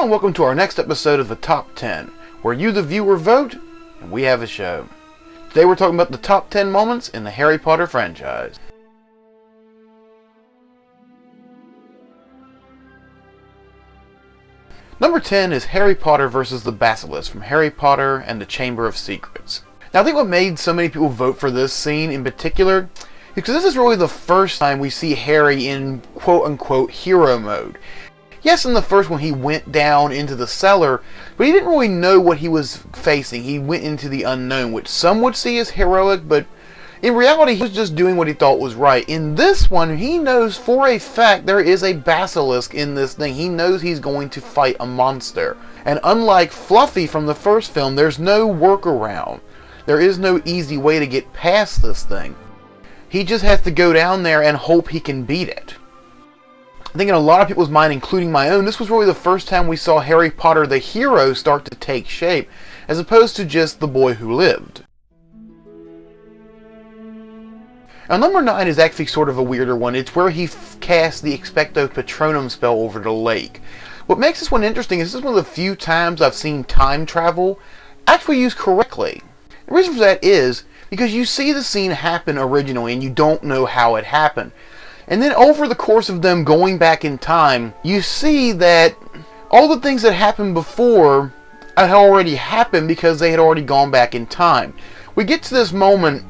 Hello and welcome to our next episode of the Top 10, where you the viewer vote, and we have a show. Today we're talking about the top 10 moments in the Harry Potter franchise. Number 10 is Harry Potter vs. the Basilisk from Harry Potter and the Chamber of Secrets. Now I think what made so many people vote for this scene in particular is because this is really the first time we see Harry in quote-unquote hero mode. Yes, in the first one he went down into the cellar, but he didn't really know what he was facing. He went into the unknown, which some would see as heroic, but in reality he was just doing what he thought was right. In this one, he knows for a fact there is a basilisk in this thing. He knows he's going to fight a monster. And unlike Fluffy from the first film, there's no workaround. There is no easy way to get past this thing. He just has to go down there and hope he can beat it. I think in a lot of people's mind, including my own, this was really the first time we saw Harry Potter the hero start to take shape, as opposed to just the boy who lived. Now number 9 is actually sort of a weirder one. It's where he casts the Expecto Patronum spell over the lake. What makes this one interesting is this is one of the few times I've seen time travel actually used correctly. The reason for that is because you see the scene happen originally and you don't know how it happened. And then over the course of them going back in time, you see that all the things that happened before had already happened because they had already gone back in time. We get to this moment,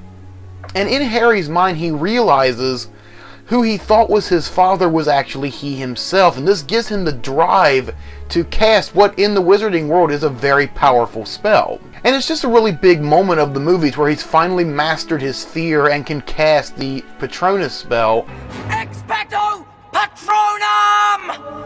and in Harry's mind he realizes who he thought was his father was actually he himself. And this gives him the drive to cast what in the wizarding world is a very powerful spell. And it's just a really big moment of the movies where he's finally mastered his fear and can cast the Patronus spell. Expecto Patronum!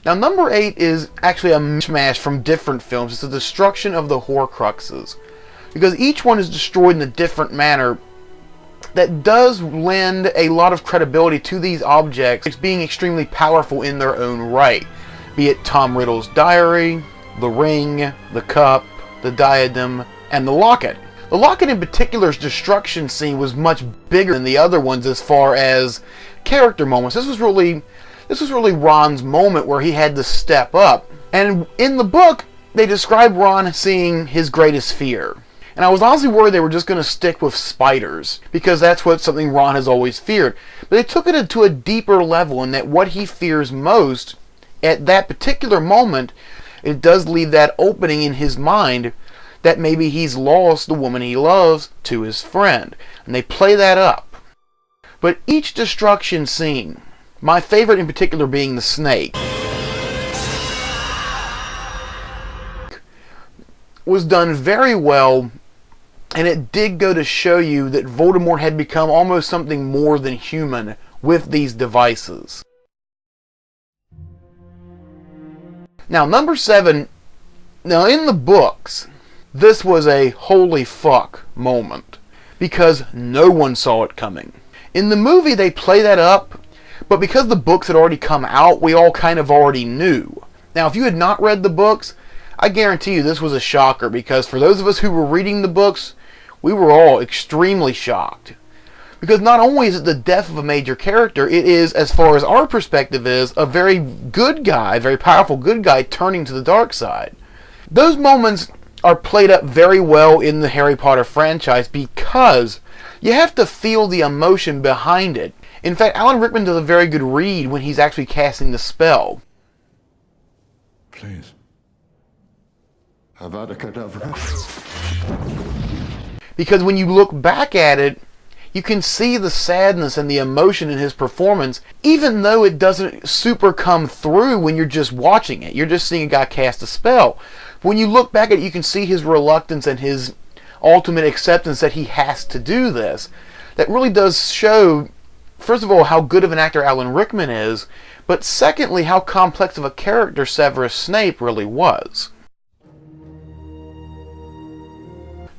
Now number 8 is actually a mishmash from different films. It's the destruction of the Horcruxes. Because each one is destroyed in a different manner that does lend a lot of credibility to these objects being extremely powerful in their own right. Be it Tom Riddle's diary, the ring, the cup, the diadem, and the locket. The locket in particular's destruction scene was much bigger than the other ones as far as character moments. This was really Ron's moment where he had to step up. And in the book, they describe Ron seeing his greatest fear. And I was honestly worried they were just going to stick with spiders, because that's something Ron has always feared. But they took it to a deeper level, in that what he fears most at that particular moment, it does leave that opening in his mind that maybe he's lost the woman he loves to his friend. And they play that up. But each destruction scene, my favorite in particular being the snake, was done very well, and it did go to show you that Voldemort had become almost something more than human with these devices. Now number 7, now in the books, this was a holy fuck moment, because no one saw it coming. In the movie they play that up, but because the books had already come out, we all kind of already knew. Now, if you had not read the books, I guarantee you this was a shocker, because for those of us who were reading the books, we were all extremely shocked. Because not only is it the death of a major character, it is, as far as our perspective is, a very good guy, very powerful good guy turning to the dark side. Those moments are played up very well in the Harry Potter franchise because you have to feel the emotion behind it. In fact, Alan Rickman does a very good read when he's actually casting the spell. Please. Avada Kedavra. Because when you look back at it, you can see the sadness and the emotion in his performance, even though it doesn't super come through when you're just watching it. You're just seeing a guy cast a spell. When you look back at it, you can see his reluctance and his ultimate acceptance that he has to do this. That really does show, first of all, how good of an actor Alan Rickman is, but secondly, how complex of a character Severus Snape really was.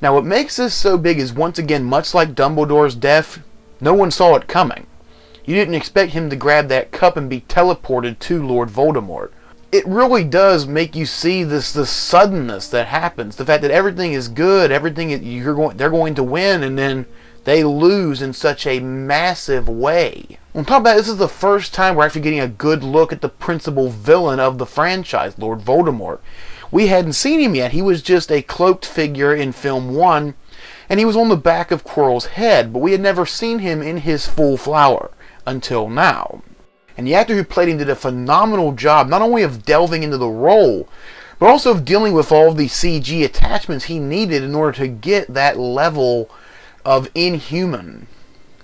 Now, what makes this so big is, once again, much like Dumbledore's death, no one saw it coming. You didn't expect him to grab that cup and be teleported to Lord Voldemort. It really does make you see this suddenness that happens. The fact that everything is good, they're going to win, and then they lose in such a massive way. On top of that, this is the first time we're actually getting a good look at the principal villain of the franchise, Lord Voldemort. We hadn't seen him yet. He was just a cloaked figure in film 1, and he was on the back of Quirrell's head, but we had never seen him in his full flower until now. And the actor who played him did a phenomenal job, not only of delving into the role, but also of dealing with all the CG attachments he needed in order to get that level of inhuman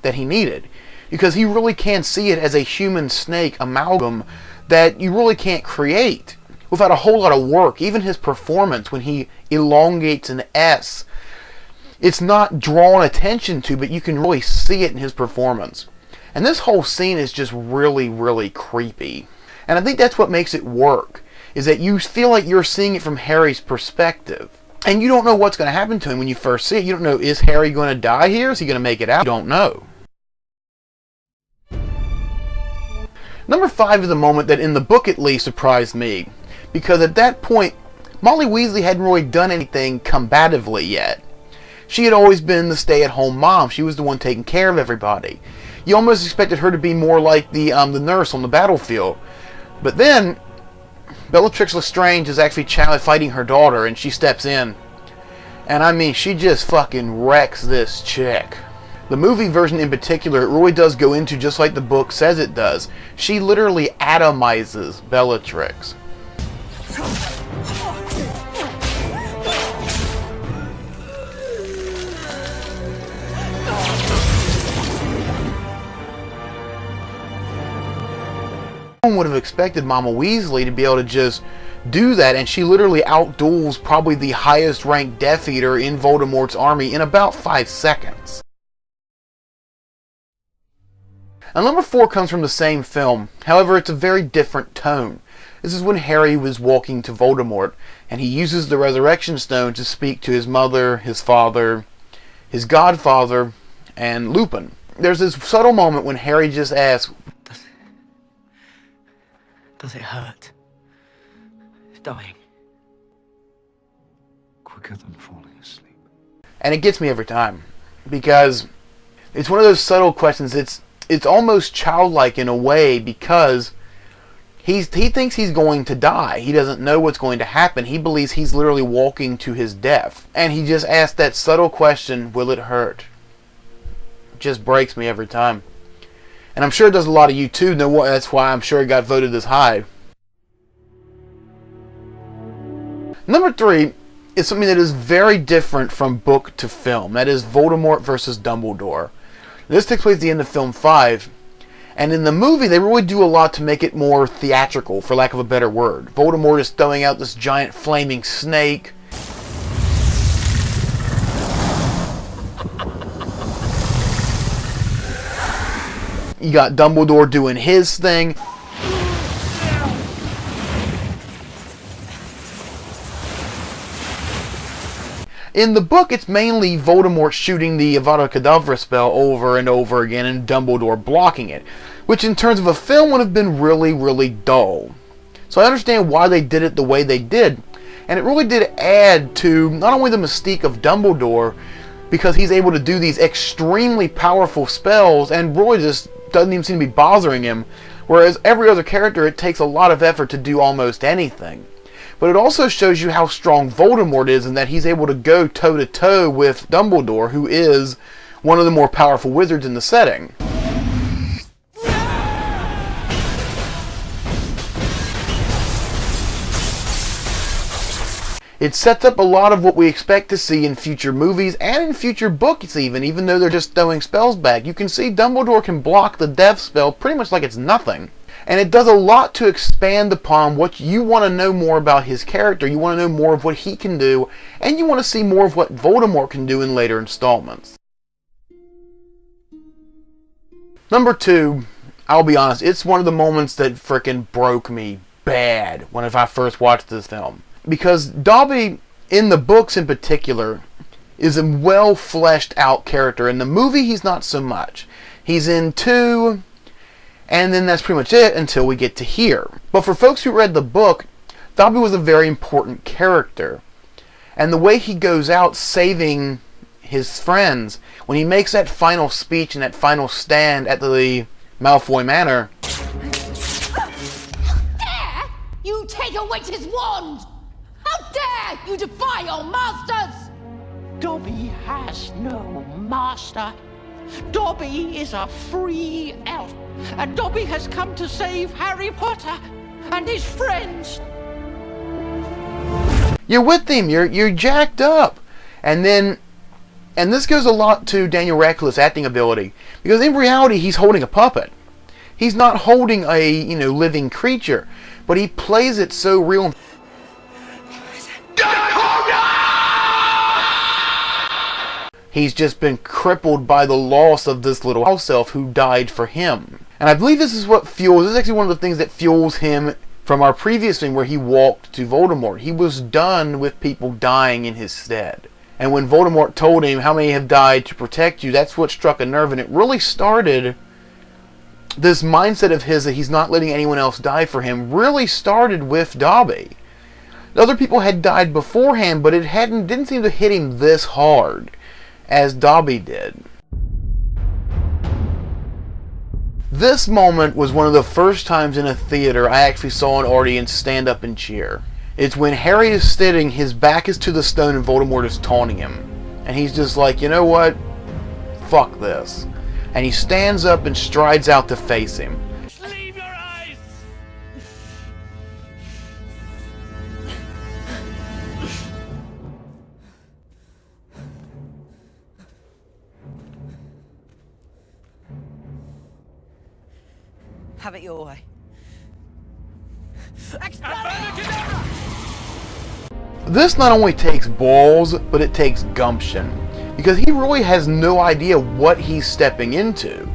that he needed. Because he really can see it as a human snake amalgam that you really can't create without a whole lot of work. Even his performance when he elongates an S, it's not drawn attention to, but you can really see it in his performance. And this whole scene is just really, really creepy. And I think that's what makes it work, is that you feel like you're seeing it from Harry's perspective. And you don't know what's going to happen to him when you first see it. You don't know, is Harry going to die here? Is he going to make it out? You don't know. Number 5 is a moment that in the book at least surprised me. Because at that point, Molly Weasley hadn't really done anything combatively yet. She had always been the stay-at-home mom. She was the one taking care of everybody. You almost expected her to be more like the nurse on the battlefield. But then, Bellatrix Lestrange is actually fighting her daughter, and she steps in. And I mean, she just fucking wrecks this chick. The movie version in particular, it really does go into just like the book says it does. She literally atomizes Bellatrix. No one would have expected Mama Weasley to be able to just do that, and she literally outduels probably the highest ranked Death Eater in Voldemort's army in about 5 seconds. And number 4 comes from the same film, however it's a very different tone. This is when Harry was walking to Voldemort, and he uses the Resurrection Stone to speak to his mother, his father, his godfather, and Lupin. There's this subtle moment when Harry just asks, Does it hurt? Dying. Quicker than falling asleep. and it gets me every time, because it's one of those subtle questions. It's almost childlike in a way, because he thinks he's going to die. He doesn't know what's going to happen. He believes he's literally walking to his death. And he just asks that subtle question, will it hurt? It just breaks me every time. And I'm sure it does a lot of you too. That's why I'm sure it got voted this high. Number 3 is something that is very different from book to film. That is Voldemort versus Dumbledore. This takes place at the end of film 5. And in the movie, they really do a lot to make it more theatrical, for lack of a better word. Voldemort is throwing out this giant flaming snake. You got Dumbledore doing his thing. In the book, it's mainly Voldemort shooting the Avada Kedavra spell over and over again, and Dumbledore blocking it, which in terms of a film would have been really, really dull. So I understand why they did it the way they did, and it really did add to not only the mystique of Dumbledore, because he's able to do these extremely powerful spells and really just doesn't even seem to be bothering him, whereas every other character, it takes a lot of effort to do almost anything. But it also shows you how strong Voldemort is, and that he's able to go toe-to-toe with Dumbledore, who is one of the more powerful wizards in the setting. It sets up a lot of what we expect to see in future movies and in future books even though they're just throwing spells back. You can see Dumbledore can block the death spell pretty much like it's nothing. And it does a lot to expand upon what you want to know more about his character. You want to know more of what he can do, and you want to see more of what Voldemort can do in later installments. Number 2, I'll be honest, it's one of the moments that frickin' broke me bad when I first watched this film. Because Dobby, in the books in particular, is a well fleshed out character. In the movie, he's not so much. He's in 2, And then that's pretty much it until we get to here. But for folks who read the book, Dobby was a very important character. And the way he goes out saving his friends, when he makes that final speech and that final stand at the Malfoy Manor. How dare you take a witch's wand? How dare you defy your masters? Dobby has no master. Dobby is a free elf, and Dobby has come to save Harry Potter and his friends. You're with him. You're jacked up, and this goes a lot to Daniel Radcliffe's acting ability, because in reality he's holding a puppet. He's not holding a living creature, but he plays it so real. He's just been crippled by the loss of this little house elf who died for him. And I believe this is actually one of the things that fuels him from our previous thing where he walked to Voldemort. He was done with people dying in his stead. And when Voldemort told him how many have died to protect you, that's what struck a nerve, and it really started this mindset of his that he's not letting anyone else die for him, really started with Dobby. Other people had died beforehand, but it didn't seem to hit him this hard as Dobby did. This moment was one of the first times in a theater I actually saw an audience stand up and cheer. It's when Harry is sitting, his back is to the stone, and Voldemort is taunting him. And he's just like, you know what? Fuck this. And he stands up and strides out to face him. Leave your eyes! Have it your way. This not only takes balls, but it takes gumption. Because he really has no idea what he's stepping into.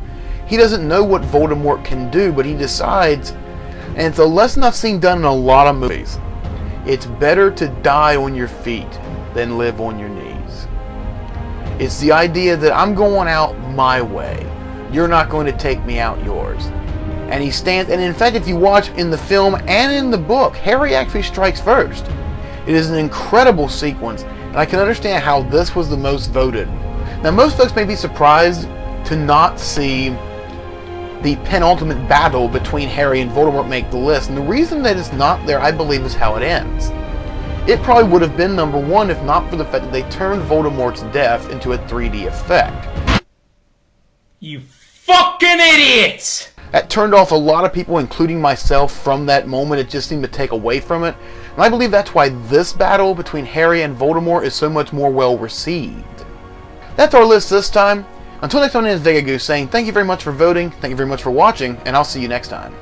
He doesn't know what Voldemort can do, but he decides, and it's a lesson I've seen done in a lot of movies, it's better to die on your feet than live on your knees. It's the idea that I'm going out my way. You're not going to take me out yours. And he stands, and in fact, if you watch in the film and in the book, Harry actually strikes first. It is an incredible sequence, and I can understand how this was the most voted. Now, most folks may be surprised to not see the penultimate battle between Harry and Voldemort make the list, and the reason that it's not there, I believe, is how it ends. It probably would have been number one if not for the fact that they turned Voldemort's death into a 3D effect. You fucking idiots! That turned off a lot of people, including myself, from that moment. It just seemed to take away from it. And I believe that's why this battle between Harry and Voldemort is so much more well received. That's our list this time. Until next time, my name is Vega Goose saying thank you very much for voting, thank you very much for watching, and I'll see you next time.